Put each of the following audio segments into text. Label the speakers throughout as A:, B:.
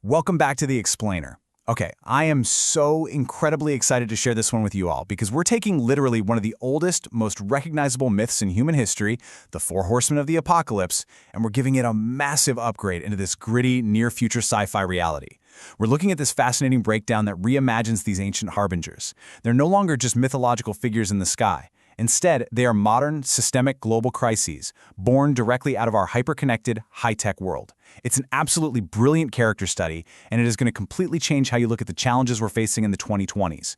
A: Welcome back to The Explainer. Okay, I am so incredibly excited to share this one with you all because we're taking literally one of the oldest, most recognizable myths in human history, the Four Horsemen of the Apocalypse, and we're giving it a massive upgrade into this gritty, near-future sci-fi reality. We're looking at this fascinating breakdown that reimagines these ancient harbingers. They're no longer just mythological figures in the sky. Instead, they are modern, systemic global crises, born directly out of our hyper-connected, high-tech world. It's an absolutely brilliant character study, and it is going to completely change how you look at the challenges we're facing in the 2020s.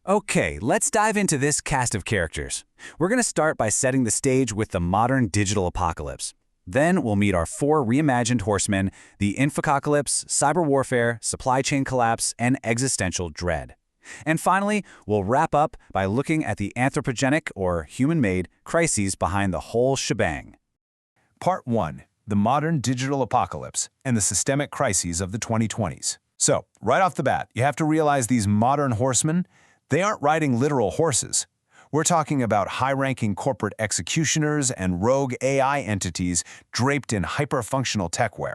A: Okay, let's dive into this cast of characters. We're going to start by setting the stage with the modern digital apocalypse. Then we'll meet our four reimagined horsemen, the infocalypse, cyber warfare, supply chain collapse, and existential dread. And finally, we'll wrap up by looking at the anthropogenic or human-made crises behind the whole shebang.
B: Part 1. The Modern Digital Apocalypse and the Systemic Crises of the 2020s. So, right off the bat, you have to realize these modern horsemen, they aren't riding literal horses. We're talking about high-ranking corporate executioners and rogue AI entities draped in hyper-functional techwear.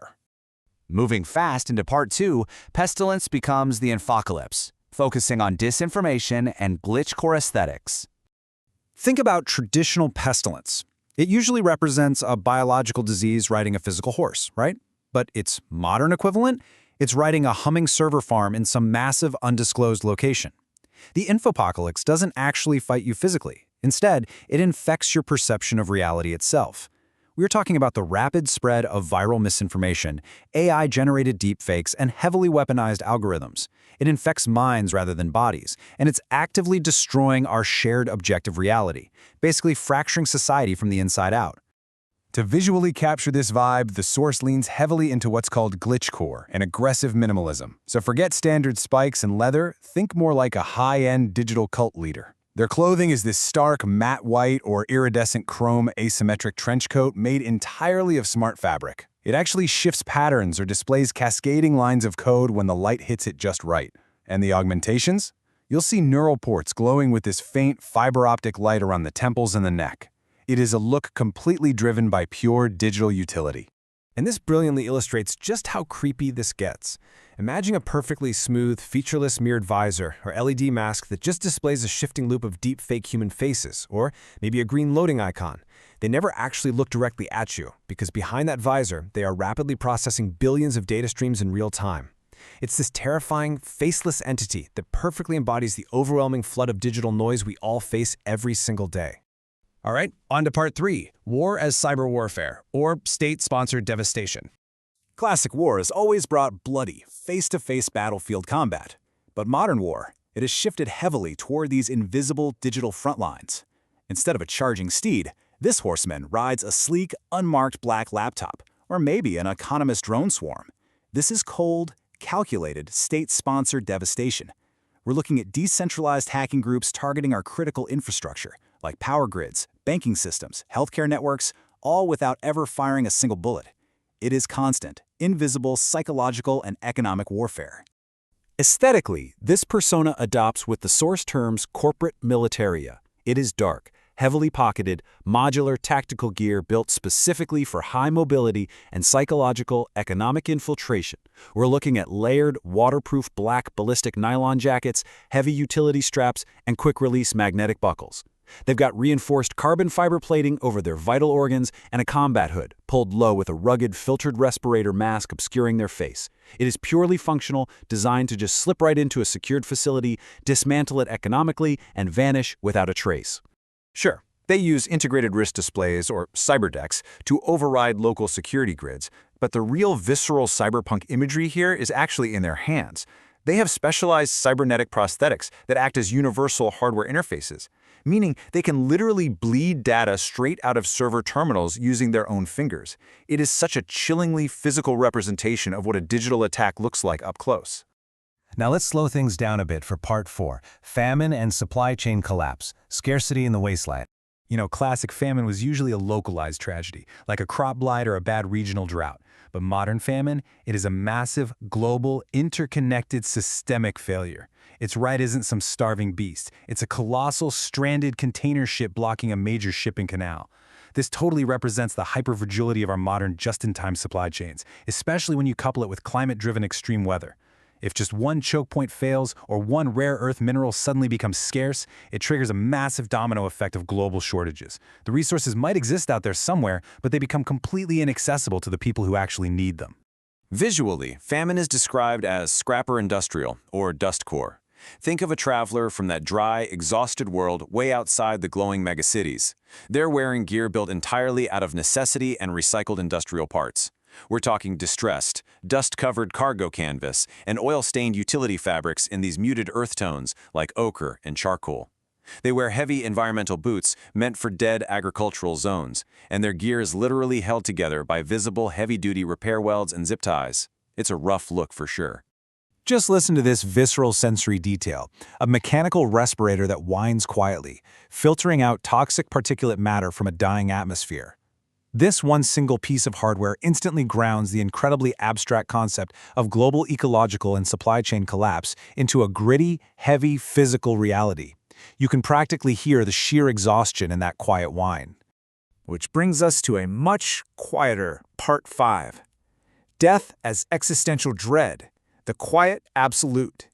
A: Moving fast into Part 2, Pestilence becomes the infocalypse, focusing on disinformation and glitchcore aesthetics. Think about traditional pestilence. It usually represents a biological disease riding a physical horse, right? But its modern equivalent? It's riding a humming server farm in some massive undisclosed location. The infopocalypse doesn't actually fight you physically. Instead, it infects your perception of reality itself. We're talking about the rapid spread of viral misinformation, AI-generated deepfakes, and heavily weaponized algorithms. It infects minds rather than bodies, and it's actively destroying our shared objective reality, basically fracturing society from the inside out.
B: To visually capture this vibe, the source leans heavily into what's called glitchcore and aggressive minimalism. So forget standard spikes and leather, think more like a high-end digital cult leader. Their clothing is this stark matte white or iridescent chrome asymmetric trench coat made entirely of smart fabric. It actually shifts patterns or displays cascading lines of code when the light hits it just right. And the augmentations? You'll see neural ports glowing with this faint fiber optic light around the temples and the neck. It is a look completely driven by pure digital utility.
C: And this brilliantly illustrates just how creepy this gets. Imagine a perfectly smooth, featureless mirrored visor or LED mask that just displays a shifting loop of deep fake human faces, or maybe a green loading icon. They never actually look directly at you, because behind that visor, they are rapidly processing billions of data streams in real time. It's this terrifying, faceless entity that perfectly embodies the overwhelming flood of digital noise we all face every single day. All right, on to Part 3, War as Cyber Warfare, or State-Sponsored Devastation.
A: Classic war has always brought bloody, face-to-face battlefield combat. But modern war, it has shifted heavily toward these invisible digital front lines. Instead of a charging steed, this horseman rides a sleek, unmarked black laptop, or maybe an autonomous drone swarm. This is cold, calculated, state-sponsored devastation. We're looking at decentralized hacking groups targeting our critical infrastructure, like power grids, banking systems, healthcare networks, all without ever firing a single bullet. It is constant, invisible, psychological, and economic warfare. Aesthetically, this persona adopts with the source terms corporate militaria. It is dark, heavily pocketed, modular tactical gear built specifically for high mobility and psychological economic infiltration. We're looking at layered, waterproof black ballistic nylon jackets, heavy utility straps, and quick-release magnetic buckles. They've got reinforced carbon fiber plating over their vital organs and a combat hood, pulled low with a rugged, filtered respirator mask obscuring their face. It is purely functional, designed to just slip right into a secured facility, dismantle it economically, and vanish without a trace. Sure, they use integrated risk displays or cyberdecks to override local security grids, but the real visceral cyberpunk imagery here is actually in their hands. They have specialized cybernetic prosthetics that act as universal hardware interfaces, meaning they can literally bleed data straight out of server terminals using their own fingers. It is such a chillingly physical representation of what a digital attack looks like up close.
D: Now let's slow things down a bit for Part 4, Famine and Supply Chain Collapse, Scarcity in the Wasteland.
B: You know, classic famine was usually a localized tragedy, like a crop blight or a bad regional drought. But modern famine, it is a massive, global, interconnected, systemic failure. Its right isn't some starving beast. It's a colossal, stranded container ship blocking a major shipping canal. This totally represents the hyperfragility of our modern just-in-time supply chains, especially when you couple it with climate-driven extreme weather. If just one choke point fails or one rare earth mineral suddenly becomes scarce, it triggers a massive domino effect of global shortages. The resources might exist out there somewhere, but they become completely inaccessible to the people who actually need them.
A: Visually, famine is described as scrapper industrial, or dustcore. Think of a traveler from that dry, exhausted world way outside the glowing megacities. They're wearing gear built entirely out of necessity and recycled industrial parts. We're talking distressed, dust-covered cargo canvas and oil-stained utility fabrics in these muted earth tones like ochre and charcoal. They wear heavy environmental boots meant for dead agricultural zones, and their gear is literally held together by visible heavy-duty repair welds and zip ties. It's a rough look for sure.
C: Just listen to this visceral sensory detail, a mechanical respirator that whines quietly, filtering out toxic particulate matter from a dying atmosphere. This one single piece of hardware instantly grounds the incredibly abstract concept of global ecological and supply chain collapse into a gritty, heavy, physical reality. You can practically hear the sheer exhaustion in that quiet whine. Which brings us to a much quieter Part 5. Death as existential dread, the quiet absolute.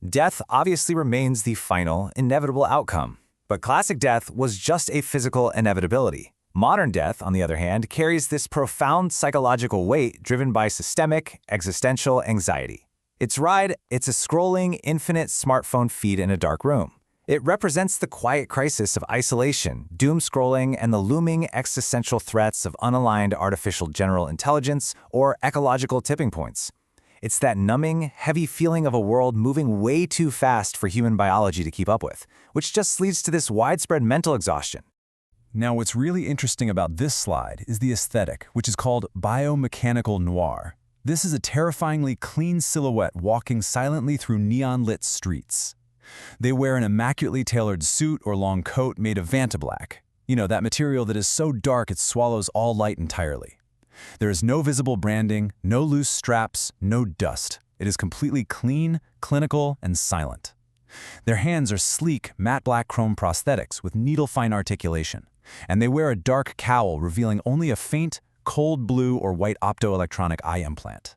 C: Death obviously remains the final, inevitable outcome, but classic death was just a physical inevitability. Modern death, on the other hand, carries this profound psychological weight driven by systemic, existential anxiety. It's a scrolling, infinite smartphone feed in a dark room. It represents the quiet crisis of isolation, doom scrolling, and the looming existential threats of unaligned artificial general intelligence or ecological tipping points. It's that numbing, heavy feeling of a world moving way too fast for human biology to keep up with, which just leads to this widespread mental exhaustion.
B: Now, what's really interesting about this slide is the aesthetic, which is called biomechanical noir. This is a terrifyingly clean silhouette walking silently through neon-lit streets. They wear an immaculately tailored suit or long coat made of Vantablack. You know, that material that is so dark it swallows all light entirely. There is no visible branding, no loose straps, no dust. It is completely clean, clinical, and silent. Their hands are sleek, matte black chrome prosthetics with needle-fine articulation, and they wear a dark cowl revealing only a faint, cold blue or white optoelectronic eye implant.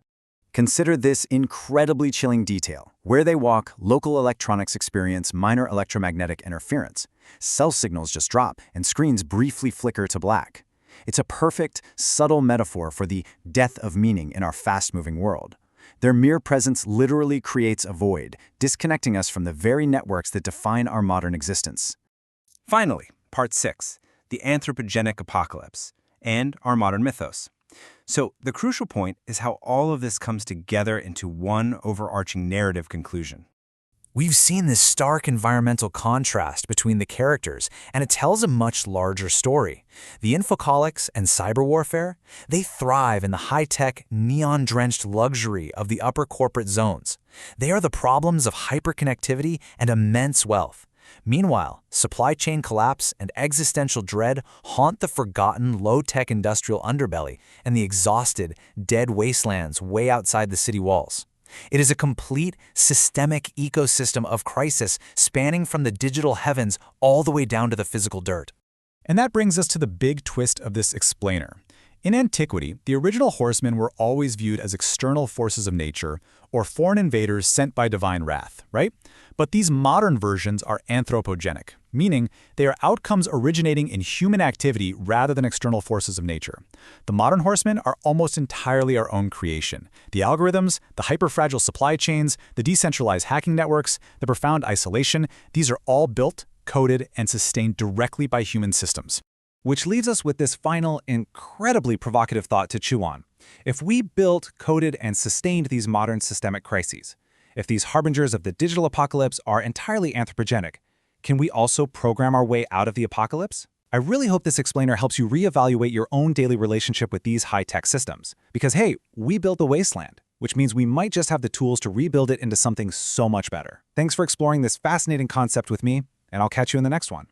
A: Consider this incredibly chilling detail. Where they walk, local electronics experience minor electromagnetic interference. Cell signals just drop, and screens briefly flicker to black. It's a perfect, subtle metaphor for the death of meaning in our fast-moving world. Their mere presence literally creates a void, disconnecting us from the very networks that define our modern existence.
B: Finally, Part 6, the anthropogenic apocalypse, and our modern mythos. So, the crucial point is how all of this comes together into one overarching narrative conclusion.
C: We've seen this stark environmental contrast between the characters, and it tells a much larger story. The infocolics and cyber warfare, they thrive in the high-tech, neon-drenched luxury of the upper corporate zones. They are the problems of hyperconnectivity and immense wealth. Meanwhile, supply chain collapse and existential dread haunt the forgotten low-tech industrial underbelly and the exhausted, dead wastelands way outside the city walls. It is a complete, systemic ecosystem of crisis spanning from the digital heavens all the way down to the physical dirt.
B: And that brings us to the big twist of this explainer. In antiquity, the original horsemen were always viewed as external forces of nature or foreign invaders sent by divine wrath, right? But these modern versions are anthropogenic, meaning they are outcomes originating in human activity rather than external forces of nature. The modern horsemen are almost entirely our own creation. The algorithms, the hyperfragile supply chains, the decentralized hacking networks, the profound isolation, these are all built, coded, and sustained directly by human systems. Which leaves us with this final, incredibly provocative thought to chew on. If we built, coded, and sustained these modern systemic crises, if these harbingers of the digital apocalypse are entirely anthropogenic, can we also program our way out of the apocalypse? I really hope this explainer helps you reevaluate your own daily relationship with these high-tech systems. Because hey, we built the wasteland, which means we might just have the tools to rebuild it into something so much better. Thanks for exploring this fascinating concept with me, and I'll catch you in the next one.